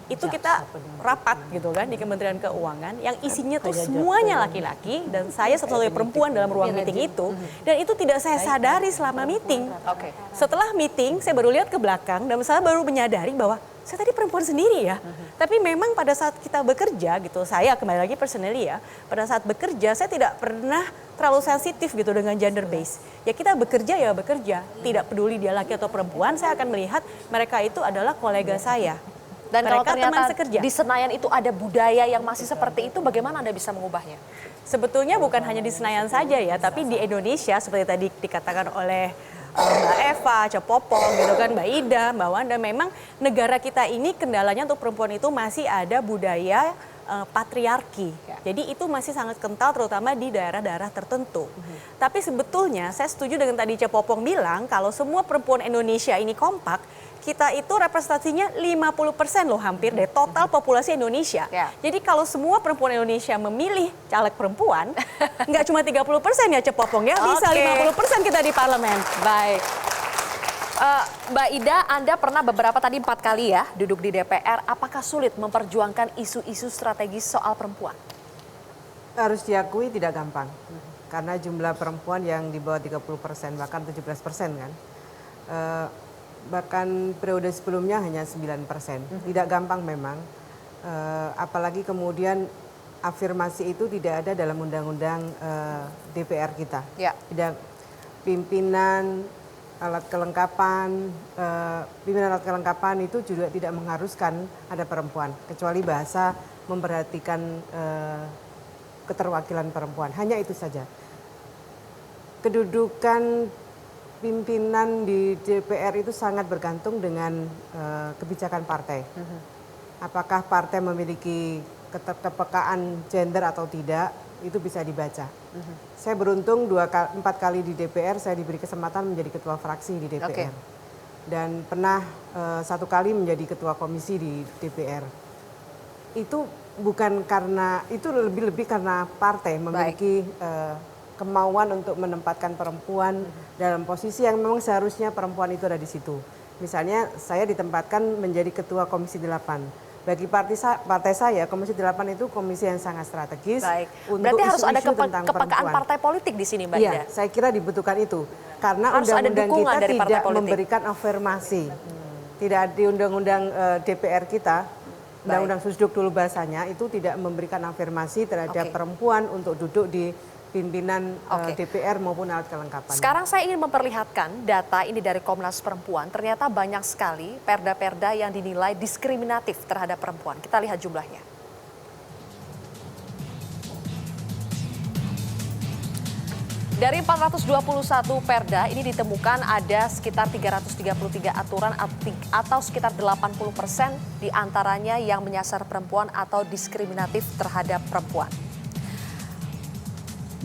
Itu kita rapat gitu kan di Kementerian Keuangan yang isinya tuh semuanya laki-laki dan saya satu-satunya perempuan dalam ruang meeting itu, dan itu tidak saya sadari selama meeting. Oke. Setelah meeting saya baru lihat ke belakang dan saya baru menyadari bahwa saya tadi perempuan sendiri ya. Tapi memang pada saat kita bekerja gitu, saya kembali lagi personally ya, pada saat bekerja saya tidak pernah terlalu sensitif gitu dengan gender base. Ya kita bekerja ya bekerja, tidak peduli dia laki atau perempuan, saya akan melihat mereka itu adalah kolega saya. Dan kalau Mereka teman ternyata sekerja. di Senayan itu ada budaya yang masih seperti itu, bagaimana Anda bisa mengubahnya? Sebetulnya bukan hanya di Senayan saja ya, tapi di Indonesia seperti tadi dikatakan oleh Mbak Eva, Cepopong gitu kan, Mbak Ida, Mbak Wanda, memang negara kita ini kendalanya untuk perempuan itu masih ada budaya patriarki. Jadi itu masih sangat kental terutama di daerah-daerah tertentu. Tapi sebetulnya saya setuju dengan tadi Cepopong bilang kalau semua perempuan Indonesia ini kompak, kita itu representasinya 50% loh hampir dari total populasi Indonesia. Ya. Jadi kalau semua perempuan Indonesia memilih caleg perempuan, nggak cuma 30% ya Cepopong ya, bisa Oke. 50% kita di parlemen. Baik. Mbak Ida, Anda pernah beberapa tadi 4 kali ya duduk di DPR. Apakah sulit memperjuangkan isu-isu strategis soal perempuan? Harus diakui tidak gampang. Karena jumlah perempuan yang di bawah 30%, bahkan 17% kan. Bahkan periode sebelumnya hanya 9%. Tidak gampang memang. Apalagi kemudian afirmasi itu tidak ada dalam undang-undang DPR kita. Ya. Tidak pimpinan alat kelengkapan, pimpinan alat kelengkapan itu juga tidak mengharuskan ada perempuan, kecuali bahasa memperhatikan keterwakilan perempuan. Hanya itu saja. Kedudukan pimpinan di DPR itu sangat bergantung dengan kebijakan partai. Apakah partai memiliki keterkepekaan gender atau tidak, itu bisa dibaca. Saya beruntung 4 kali di DPR, saya diberi kesempatan menjadi ketua fraksi di DPR. Dan pernah 1 kali menjadi ketua komisi di DPR. Itu bukan karena, itu lebih-lebih karena partai memiliki kemauan untuk menempatkan perempuan dalam posisi yang memang seharusnya perempuan itu ada di situ. Misalnya saya ditempatkan menjadi ketua komisi 8. Bagi partai saya, Komisi 8 itu komisi yang sangat strategis. Baik. Untuk Berarti harus ada isu-isu tentang kepekaan perempuan. partai politik di sini, Mbak Iya, Ida. saya kira dibutuhkan itu. Karena Harus ada undang-undang dukungan kita dari partai tidak politik. memberikan afirmasi. Tidak di undang-undang DPR kita, undang-undang Susduk dulu bahasanya, itu tidak memberikan afirmasi terhadap perempuan untuk duduk di pimpinan DPR maupun alat kelengkapan. Sekarang saya ingin memperlihatkan data ini dari Komnas Perempuan. Ternyata banyak sekali perda-perda yang dinilai diskriminatif terhadap perempuan. Kita lihat jumlahnya. Dari 421 perda ini ditemukan ada sekitar 333 aturan atau sekitar 80% diantaranya yang menyasar perempuan atau diskriminatif terhadap perempuan.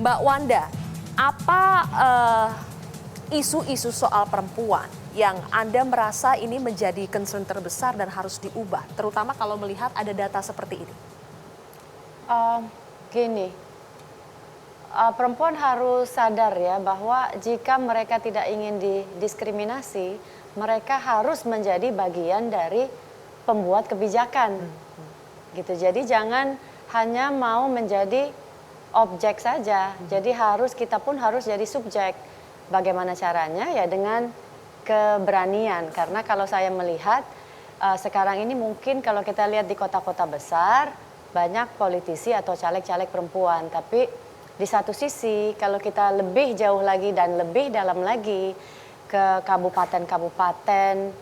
Mbak Wanda, apa isu-isu soal perempuan yang Anda merasa ini menjadi concern terbesar dan harus diubah, terutama kalau melihat ada data seperti ini? Gini, perempuan harus sadar ya bahwa jika mereka tidak ingin didiskriminasi, mereka harus menjadi bagian dari pembuat kebijakan. Gitu. Jadi jangan hanya mau menjadi objek saja. Jadi kita pun harus jadi subjek. Bagaimana caranya? Ya dengan keberanian. Karena kalau saya melihat sekarang ini mungkin kalau kita lihat di kota-kota besar banyak politisi atau caleg-caleg perempuan. Tapi di satu sisi kalau kita lebih jauh lagi dan lebih dalam lagi ke kabupaten-kabupaten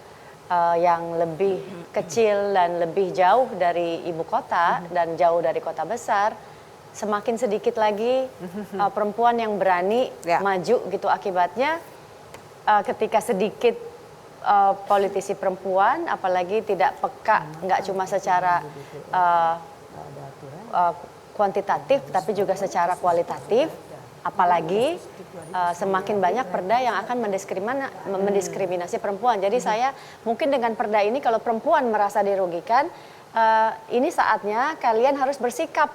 yang lebih kecil dan lebih jauh dari ibu kota dan jauh dari kota besar, semakin sedikit lagi perempuan yang berani maju gitu. Akibatnya ketika sedikit politisi perempuan, apalagi tidak peka, nggak cuma secara kuantitatif tapi juga secara kualitatif, apalagi semakin banyak perda yang akan mendiskriminasi perempuan. Jadi saya mungkin dengan perda ini kalau perempuan merasa dirugikan, ini saatnya kalian harus bersikap.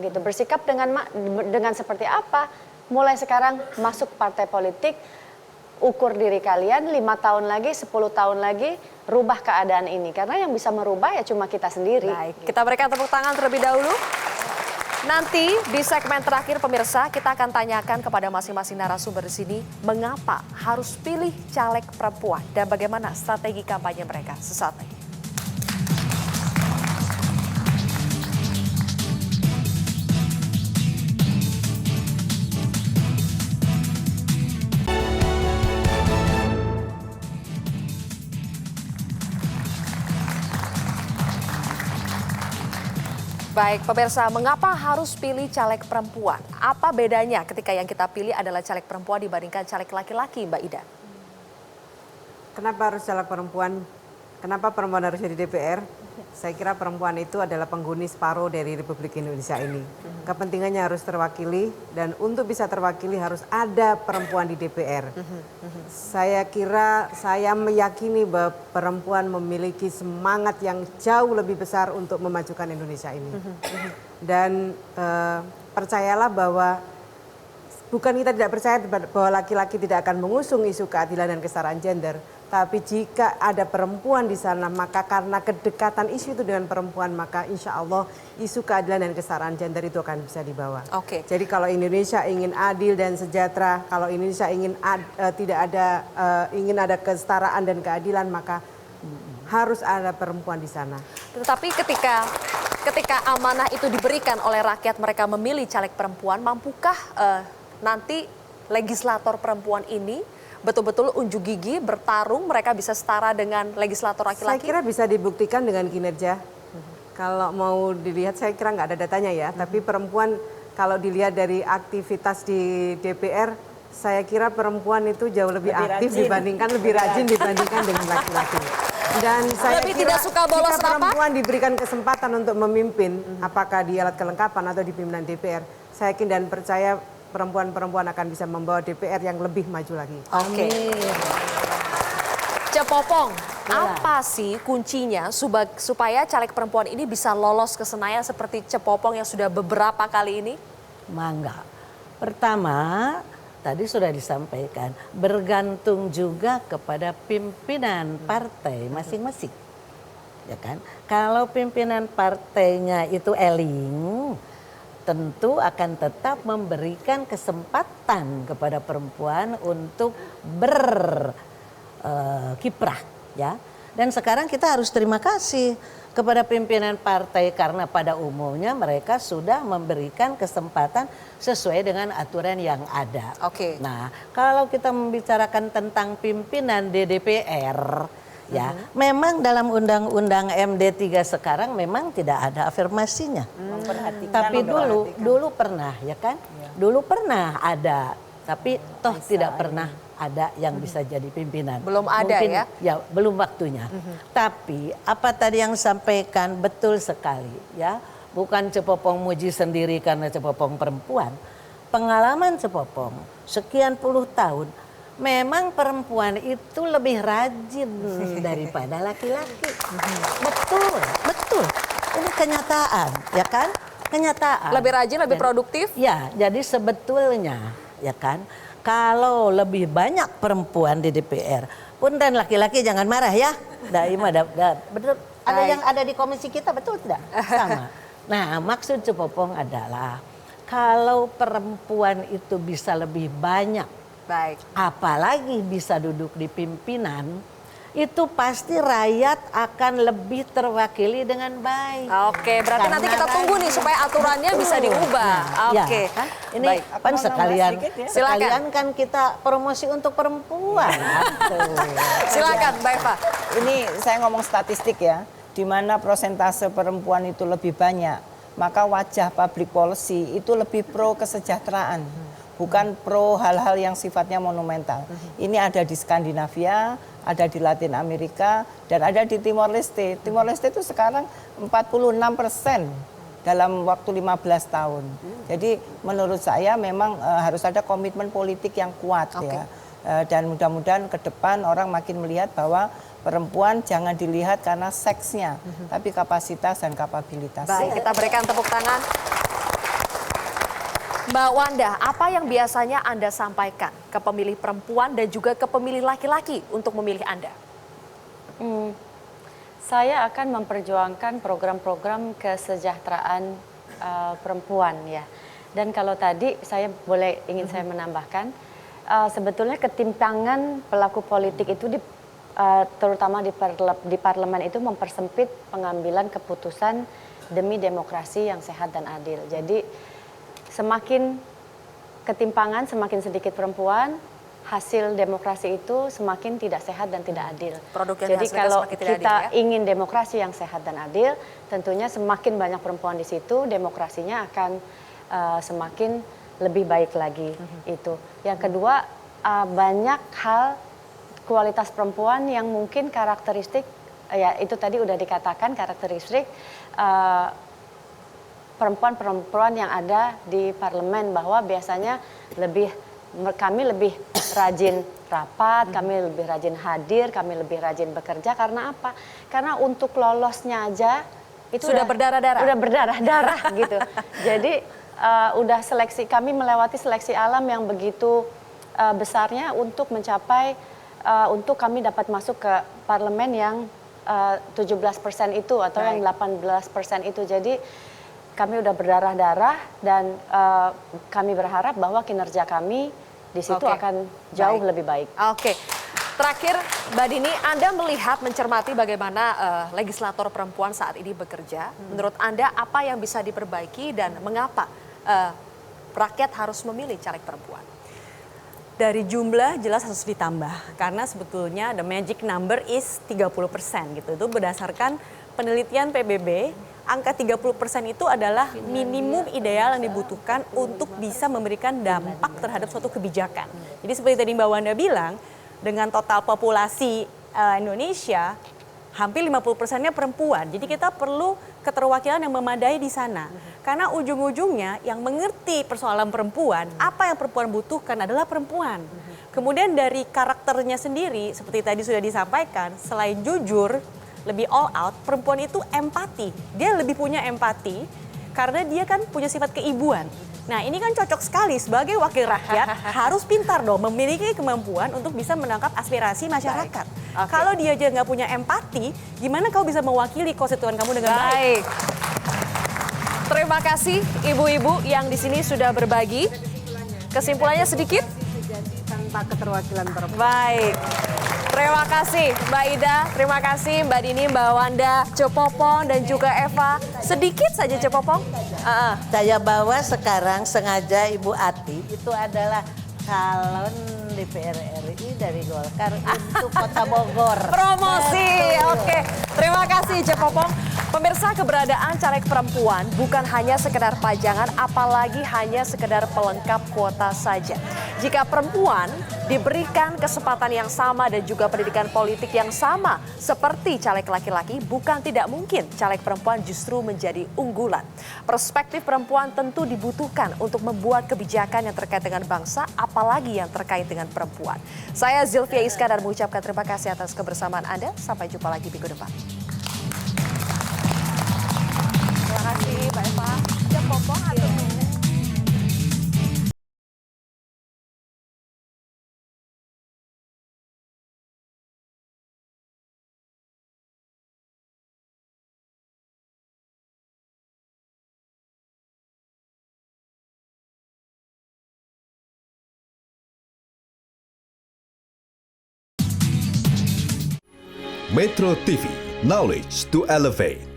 Gitu, bersikap dengan seperti apa? Mulai sekarang masuk partai politik, ukur diri kalian 5 tahun lagi, 10 tahun lagi, rubah keadaan ini. Karena yang bisa merubah ya cuma kita sendiri. Baik, kita berikan tepuk tangan terlebih dahulu. Nanti di segmen terakhir pemirsa kita akan tanyakan kepada masing-masing narasumber di sini mengapa harus pilih caleg perempuan dan bagaimana strategi kampanye mereka. Sesaat lagi. Baik, pemirsa, mengapa harus pilih caleg perempuan? Apa bedanya ketika yang kita pilih adalah caleg perempuan dibandingkan caleg laki-laki, Mbak Ida? Kenapa harus caleg perempuan? Kenapa perempuan harus jadi DPR? Saya kira perempuan itu adalah penghuni separuh dari Republik Indonesia ini. Kepentingannya harus terwakili dan untuk bisa terwakili harus ada perempuan di DPR. Saya meyakini bahwa perempuan memiliki semangat yang jauh lebih besar untuk memajukan Indonesia ini. Dan percayalah bahwa bukan kita tidak percaya bahwa laki-laki tidak akan mengusung isu keadilan dan kesetaraan gender. Tapi jika ada perempuan di sana, maka karena kedekatan isu itu dengan perempuan, maka insya Allah isu keadilan dan kesetaraan gender itu akan bisa dibawa. Oke. Jadi kalau Indonesia ingin adil dan sejahtera, kalau Indonesia ingin ingin ada kesetaraan dan keadilan, maka harus ada perempuan di sana. Tetapi ketika amanah itu diberikan oleh rakyat, mereka memilih caleg perempuan, mampukah nanti legislator perempuan ini betul-betul unjuk gigi, bertarung, mereka bisa setara dengan legislator laki-laki? Saya kira bisa dibuktikan dengan kinerja. Kalau mau dilihat, saya kira nggak ada datanya ya. Tapi perempuan, kalau dilihat dari aktivitas di DPR, saya kira perempuan itu jauh lebih aktif lebih rajin dibandingkan dengan laki-laki. Dan saya Lebih kira tidak suka bolos jika rapat? perempuan diberikan kesempatan untuk memimpin, apakah di alat kelengkapan atau di pimpinan DPR, saya yakin dan percaya perempuan-perempuan akan bisa membawa DPR yang lebih maju lagi. Oke. Cepopong, apa sih kuncinya supaya caleg perempuan ini bisa lolos ke Senayan seperti Cepopong yang sudah beberapa kali ini? Mangga. Pertama, tadi sudah disampaikan, bergantung juga kepada pimpinan partai masing-masing. Ya kan? Kalau pimpinan partainya itu eling, tentu akan tetap memberikan kesempatan kepada perempuan untuk berkiprah, ya. Dan sekarang kita harus terima kasih kepada pimpinan partai karena pada umumnya mereka sudah memberikan kesempatan sesuai dengan aturan yang ada. Oke. Nah, kalau kita membicarakan tentang pimpinan di DPR, ya, memang dalam Undang-Undang MD3 sekarang memang tidak ada afirmasinya. Tapi dulu pernah, ya kan? Dulu pernah ada, tapi toh tidak pernah ada yang bisa jadi pimpinan. Belum ada. Mungkin, ya? Ya, belum waktunya. Tapi apa tadi yang sampaikan betul sekali, ya. Bukan Cepopong muji sendiri karena Cepopong perempuan. Pengalaman Cepopong sekian puluh tahun, memang perempuan itu lebih rajin daripada laki-laki. Betul, betul. Ini kenyataan, ya kan? Kenyataan. Lebih rajin, lebih produktif? Ya, jadi sebetulnya, ya kan, kalau lebih banyak perempuan di DPR, pun dan laki-laki jangan marah ya. Betul. Ada yang ada di komisi kita, betul tidak? Sama. Nah, maksud Cepopong adalah kalau perempuan itu bisa lebih banyak, Baik. apalagi bisa duduk di pimpinan, itu pasti rakyat akan lebih terwakili dengan baik. Oke, berarti Karena nanti kita tunggu nih supaya aturannya bisa diubah. Ya, Oke. kan? Ini Baik. kan sekalian, sedikit ya? sekalian kan kita promosi untuk perempuan. Silakan, Mbak Eva. Ini saya ngomong statistik ya, di mana persentase perempuan itu lebih banyak, maka wajah public policy itu lebih pro kesejahteraan, bukan pro hal-hal yang sifatnya monumental. Ini ada di Skandinavia, ada di Latin Amerika, dan ada di Timor Leste. Timor Leste itu sekarang 46% dalam waktu 15 tahun. Jadi menurut saya memang harus ada komitmen politik yang kuat ya. Dan mudah-mudahan ke depan orang makin melihat bahwa perempuan jangan dilihat karena seksnya, tapi kapasitas dan kapabilitas. Baik, kita berikan tepuk tangan. Mbak Wanda, apa yang biasanya Anda sampaikan ke pemilih perempuan dan juga ke pemilih laki-laki untuk memilih Anda? Saya akan memperjuangkan program-program kesejahteraan perempuan ya. Dan kalau tadi saya ingin saya menambahkan, sebetulnya ketimpangan pelaku politik itu terutama di parlemen itu mempersempit pengambilan keputusan demi demokrasi yang sehat dan adil. Jadi semakin ketimpangan, semakin sedikit perempuan, hasil demokrasi itu semakin tidak sehat dan tidak adil. Produk yang Jadi dihasilkan kalau semakin tidak kita adil, ya? ingin demokrasi yang sehat dan adil, tentunya semakin banyak perempuan di situ, demokrasinya akan semakin lebih baik lagi. Itu. Yang kedua, banyak hal kualitas perempuan yang mungkin karakteristik, ya itu tadi udah dikatakan karakteristik perempuan-perempuan yang ada di parlemen, bahwa biasanya kami lebih rajin rapat, kami lebih rajin hadir, kami lebih rajin bekerja. Karena apa? Karena untuk lolosnya aja itu Sudah berdarah-darah? Udah berdarah-darah gitu. Jadi udah kami melewati seleksi alam yang begitu besarnya untuk mencapai, untuk kami dapat masuk ke parlemen yang 17% itu atau yang 18% itu. Jadi kami udah berdarah-darah dan kami berharap bahwa kinerja kami di situ akan jauh lebih baik. Oke. Terakhir, Mbak Dini, Anda melihat, mencermati bagaimana legislator perempuan saat ini bekerja. Menurut Anda, apa yang bisa diperbaiki dan mengapa rakyat harus memilih caleg perempuan? Dari jumlah jelas harus ditambah, karena sebetulnya the magic number is 30% gitu. Itu berdasarkan penelitian PBB angka 30% itu adalah minimum ideal yang dibutuhkan untuk bisa memberikan dampak terhadap suatu kebijakan. Jadi seperti tadi Mbak Wanda bilang, dengan total populasi Indonesia, hampir 50%-nya perempuan. Jadi kita perlu keterwakilan yang memadai di sana. Karena ujung-ujungnya yang mengerti persoalan perempuan, apa yang perempuan butuhkan adalah perempuan. Kemudian dari karakternya sendiri, seperti tadi sudah disampaikan, selain jujur, lebih all out, perempuan itu empati. Dia lebih punya empati karena dia kan punya sifat keibuan. Nah ini kan cocok sekali sebagai wakil rakyat harus pintar dong memiliki kemampuan untuk bisa menangkap aspirasi masyarakat. Oke. Kalau dia aja nggak punya empati, gimana kau bisa mewakili konstituen kamu dengan baik? Terima kasih ibu-ibu yang di sini sudah berbagi. Kesimpulannya sedikit? Tanpa keterwakilan perempuan. Baik. Terima kasih Mbak Ida, terima kasih Mbak Dini, Mbak Wanda, Cepopong dan juga Eva. Sedikit saja Cepopong. Saya bawa sekarang sengaja Ibu Ati itu adalah calon DPR RI dari Golkar untuk Kota Bogor. Promosi, oke. Terima kasih Cepopong. Pemirsa, keberadaan caleg perempuan bukan hanya sekedar pajangan, apalagi hanya sekedar pelengkap kuota saja. Jika perempuan diberikan kesempatan yang sama dan juga pendidikan politik yang sama seperti caleg laki-laki, bukan tidak mungkin caleg perempuan justru menjadi unggulan. Perspektif perempuan tentu dibutuhkan untuk membuat kebijakan yang terkait dengan bangsa, apalagi yang terkait dengan perempuan. Saya Zilvia Iskandar mengucapkan terima kasih atas kebersamaan Anda. Sampai jumpa lagi minggu depan. Terima kasih Mbak Eva. Cepopong atau Metro TV, knowledge to elevate.